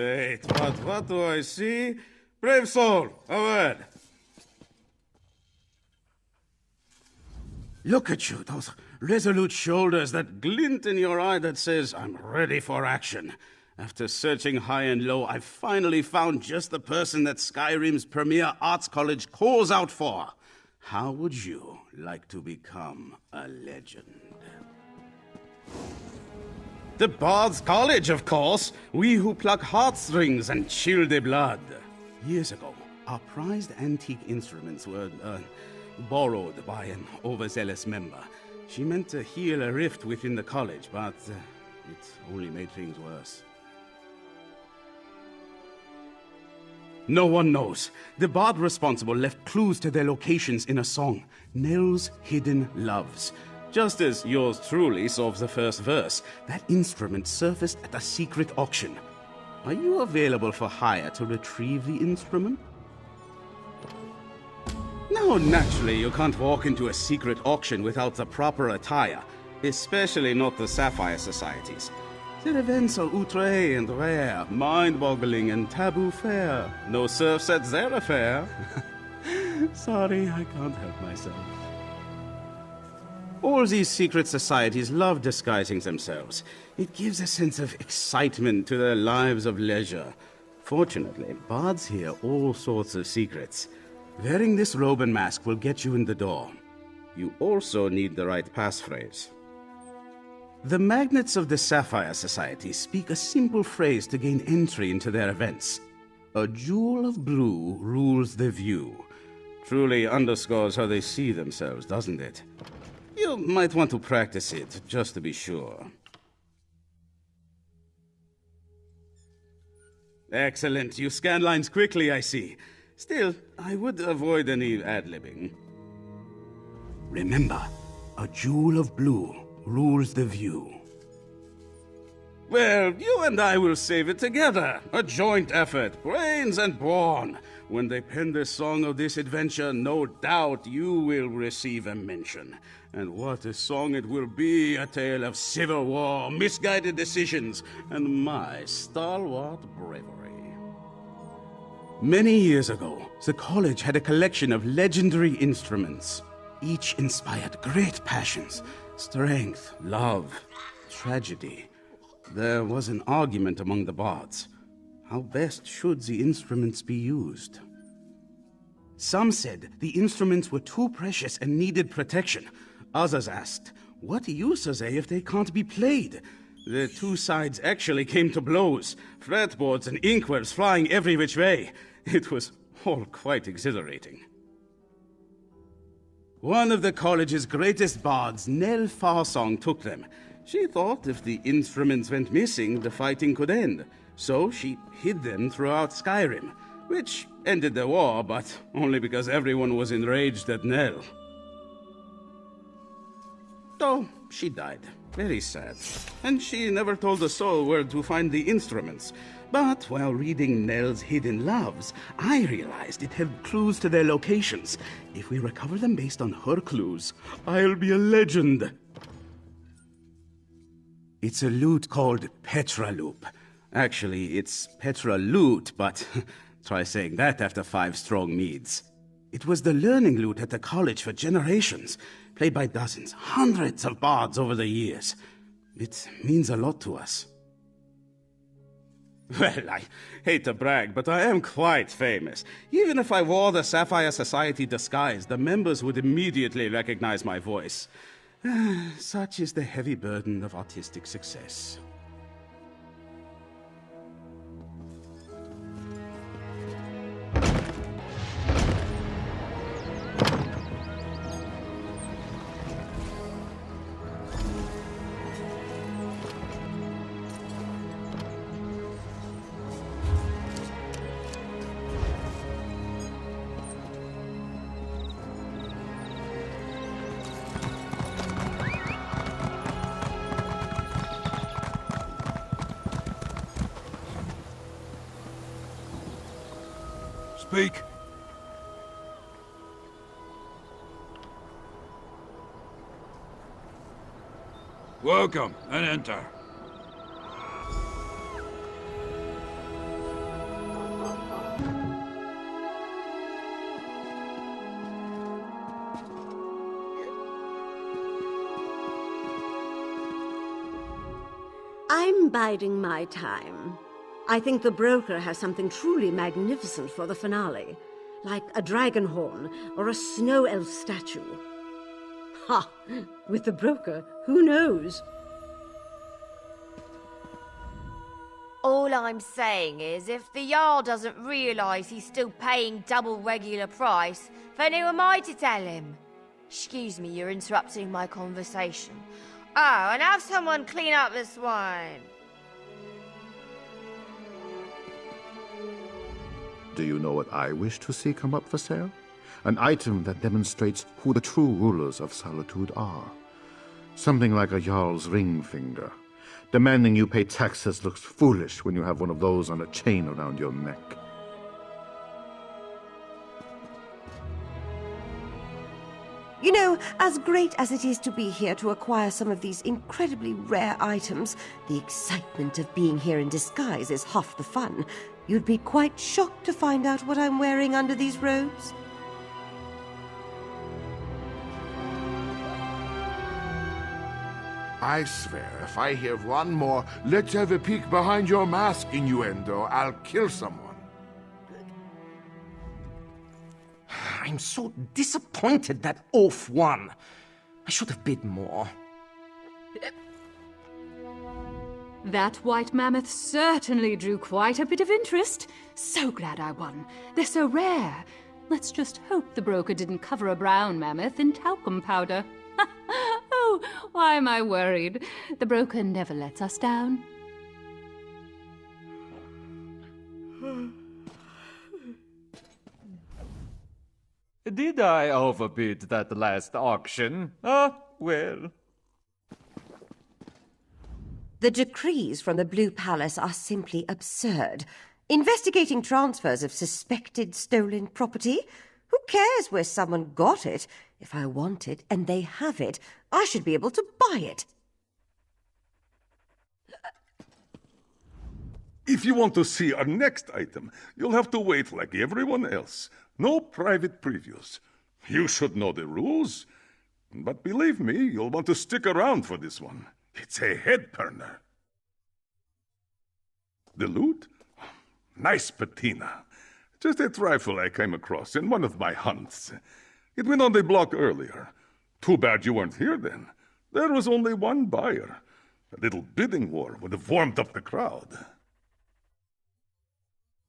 Wait, what do I see? Brave soul, a word. Look at you, those resolute shoulders, that glint in your eye that says, I'm ready for action. After searching high and low, I've finally found just the person that Skyrim's premier arts college calls out for. How would you like to become a legend? The Bards College, of course. We who pluck heartstrings and chill the blood. Years ago, our prized antique instruments were, borrowed by an overzealous member. She meant to heal a rift within the college, but it only made things worse. No one knows. The bard responsible left clues to their locations in a song, Nell's Hidden Loves. Just as yours truly solves the first verse, that instrument surfaced at a secret auction. Are you available for hire to retrieve the instrument? Now, naturally, you can't walk into a secret auction without the proper attire, especially not the Sapphire Societies. Their events are outre and rare, mind-boggling and taboo fair. No serfs at their affair. Sorry, I can't help myself. All these secret societies love disguising themselves. It gives a sense of excitement to their lives of leisure. Fortunately, bards hear all sorts of secrets. Wearing this robe and mask will get you in the door. You also need the right passphrase. The magnates of the Sapphire Society speak a simple phrase to gain entry into their events. A jewel of blue rules the view. Truly underscores how they see themselves, doesn't it? You might want to practice it, just to be sure. Excellent. You scan lines quickly, I see. Still, I would avoid any ad-libbing. Remember, a jewel of blue rules the view. Well, you and I will save it together. A joint effort, brains and brawn. When they pen the song of this adventure, no doubt you will receive a mention. And what a song it will be, a tale of civil war, misguided decisions, and my stalwart bravery. Many years ago, the college had a collection of legendary instruments. Each inspired great passions, strength, love, tragedy. There was an argument among the bards. How best should the instruments be used? Some said the instruments were too precious and needed protection. Others asked, what use are they if they can't be played? The two sides actually came to blows, fretboards and inkwells flying every which way. It was all quite exhilarating. One of the college's greatest bards, Nell Farsong, took them. She thought if the instruments went missing, the fighting could end. So she hid them throughout Skyrim, which ended the war, but only because everyone was enraged at Nell. So she died. Very sad. And she never told a soul where to find the instruments. But while reading Nell's Hidden Loves, I realized it held clues to their locations. If we recover them based on her clues, I'll be a legend. It's a lute called Petraloop. Actually, it's Petraloop, but try saying that after 5 strong meads. It was the learning lute at the college for generations, played by dozens, hundreds of bards over the years. It means a lot to us. Well, I hate to brag, but I am quite famous. Even if I wore the Sapphire Society disguise, the members would immediately recognize my voice. Such is the heavy burden of artistic success. Speak. Welcome, and enter. biding my time. I think the broker has something truly magnificent for the finale, like a dragon horn or a snow elf statue. Ha! With the broker, who knows? All I'm saying is, if the Jarl doesn't realise he's still paying double regular price, then who am I to tell him? Excuse me, you're interrupting my conversation. Oh, and have someone clean up this wine. Do you know what I wish to see come up for sale? An item that demonstrates who the true rulers of Solitude are. Something like a Jarl's ring finger. Demanding you pay taxes looks foolish when you have one of those on a chain around your neck. You know, as great as it is to be here to acquire some of these incredibly rare items, the excitement of being here in disguise is half the fun. You'd be quite shocked to find out what I'm wearing under these robes. I swear, if I hear one more "let's have a peek behind your mask" innuendo, I'll kill someone. I'm so disappointed that Oaf won. I should have bid more. That white mammoth certainly drew quite a bit of interest. So glad I won. They're so rare. Let's just hope the broker didn't cover a brown mammoth in talcum powder. Oh, why am I worried? The broker never lets us down. Did I overbid that last auction? Ah, well. The decrees from the Blue Palace are simply absurd. Investigating transfers of suspected stolen property? Who cares where someone got it? If I want it and they have it, I should be able to buy it. If you want to see our next item, you'll have to wait like everyone else. No private previews. You should know the rules. But believe me, you'll want to stick around for this one. It's a head-turner. The lute? Nice patina. Just a trifle I came across in one of my hunts. It went on the block earlier. Too bad you weren't here then. There was only one buyer. A little bidding war would have warmed up the crowd.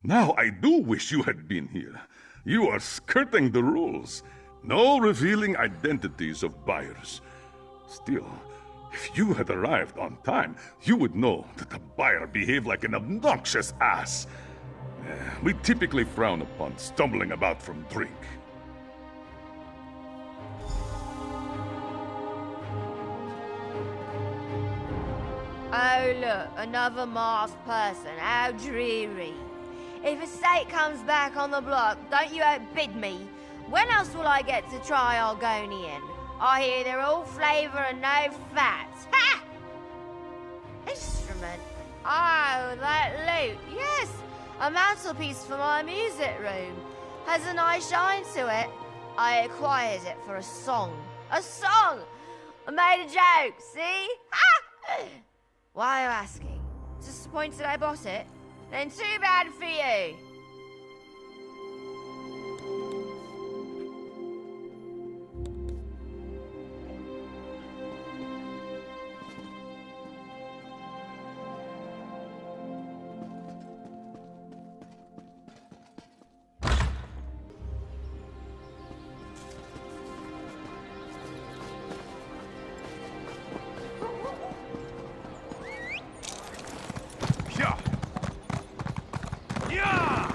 Now I do wish you had been here. You are skirting the rules. No revealing identities of buyers. Still, if you had arrived on time, you would know that the buyer behaved like an obnoxious ass. We typically frown upon stumbling about from drink. Oh look, another masked person. How dreary. If a steak comes back on the block, don't you outbid me. When else will I get to try Argonian? I hear they're all flavour and no fat. Ha! Instrument. Oh, that lute. Yes, a mantelpiece for my music room. Has a nice shine to it. I acquired it for a song. A song! I made a joke, see? Ha! Why are you asking? Disappointed I bought it? Then too bad for you. Yeah!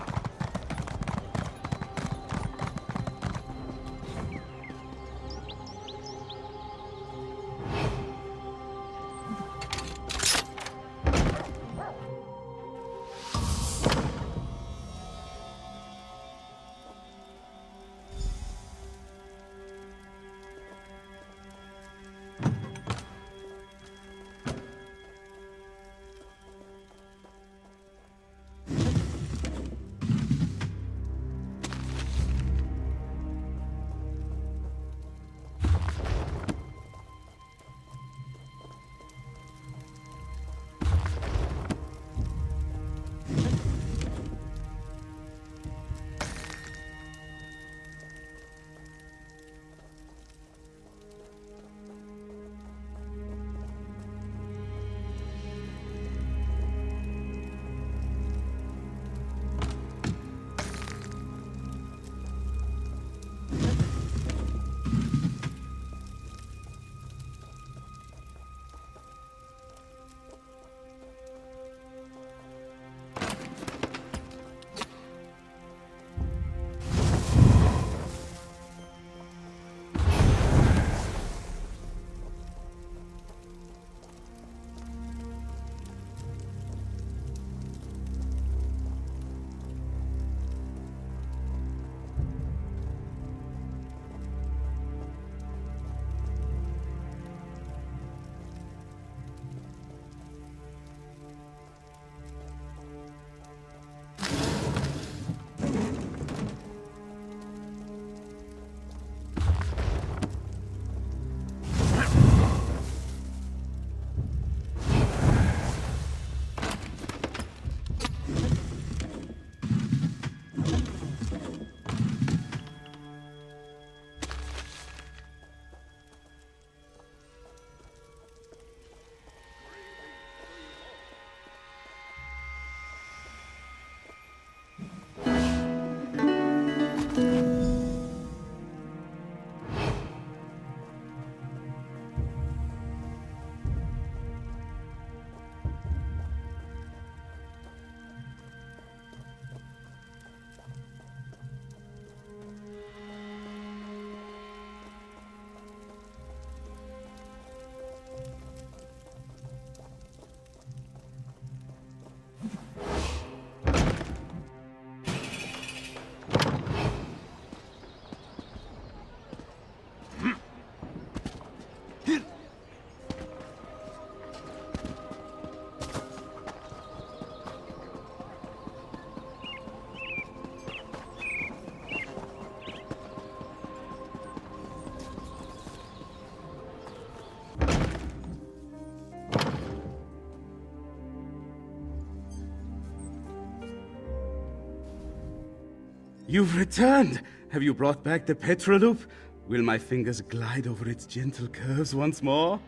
You've returned! Have you brought back the Petraloop? Will my fingers glide over its gentle curves once more?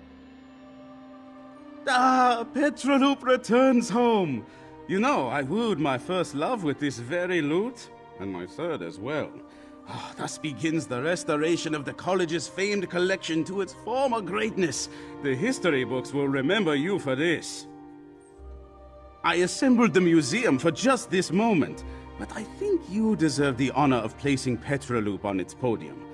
Ah, Petraloop returns home! You know, I wooed my first love with this very lute, and my third as well. Oh, thus begins the restoration of the college's famed collection to its former greatness. The history books will remember you for this. I assembled the museum for just this moment, but I think you deserve the honor of placing Petraloop on its podium.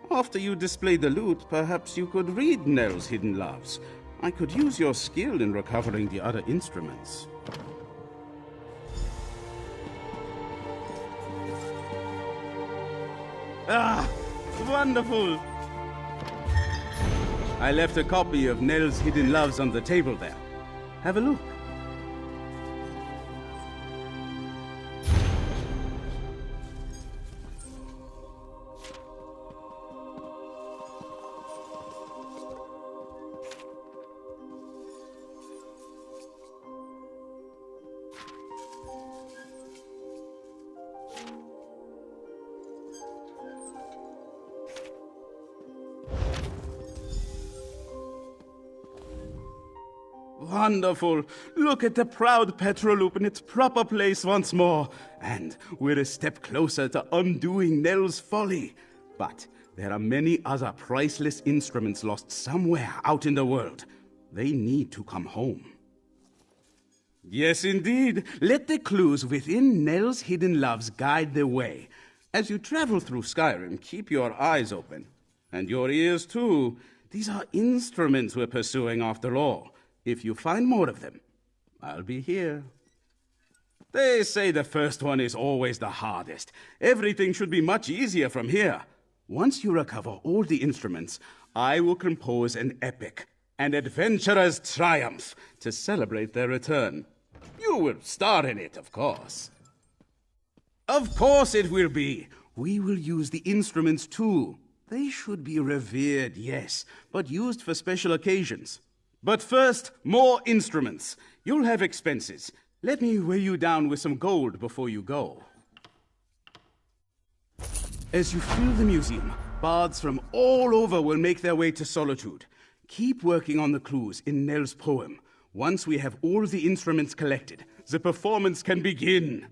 After you display the lute, perhaps you could read Nell's hidden loves. I could use your skill in recovering the other instruments. Ah, wonderful! I left a copy of Nell's Hidden Loves on the table there. Have a look. Wonderful! Look at the proud Petraloop in its proper place once more. And we're a step closer to undoing Nell's folly. But there are many other priceless instruments lost somewhere out in the world. They need to come home. Yes, indeed. Let the clues within Nell's hidden loves guide the way. As you travel through Skyrim, keep your eyes open. And your ears, too. These are instruments we're pursuing after all. If you find more of them, I'll be here. They say the first one is always the hardest. Everything should be much easier from here. Once you recover all the instruments, I will compose an epic, an adventurer's triumph, to celebrate their return. You will star in it, of course. Of course it will be. We will use the instruments too. They should be revered, yes, but used for special occasions. But first, more instruments. You'll have expenses. Let me weigh you down with some gold before you go. As you fill the museum, bards from all over will make their way to Solitude. Keep working on the clues in Nell's poem. Once we have all the instruments collected, the performance can begin.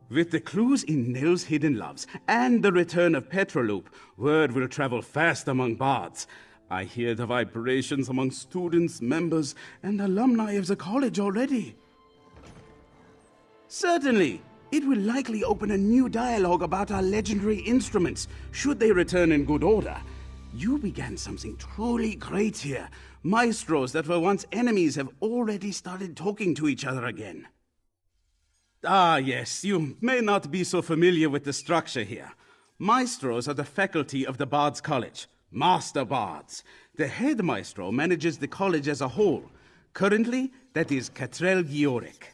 With the clues in Nell's Hidden Loves and the return of Petraloop, word will travel fast among bards. I hear the vibrations among students, members, and alumni of the college already. Certainly, it will likely open a new dialogue about our legendary instruments, should they return in good order. You began something truly great here. Maestros that were once enemies have already started talking to each other again. Ah, yes, you may not be so familiar with the structure here. Maestros are the faculty of the Bards College. Master Bards. The head maestro manages the college as a whole. Currently, that is Catrell Gioric.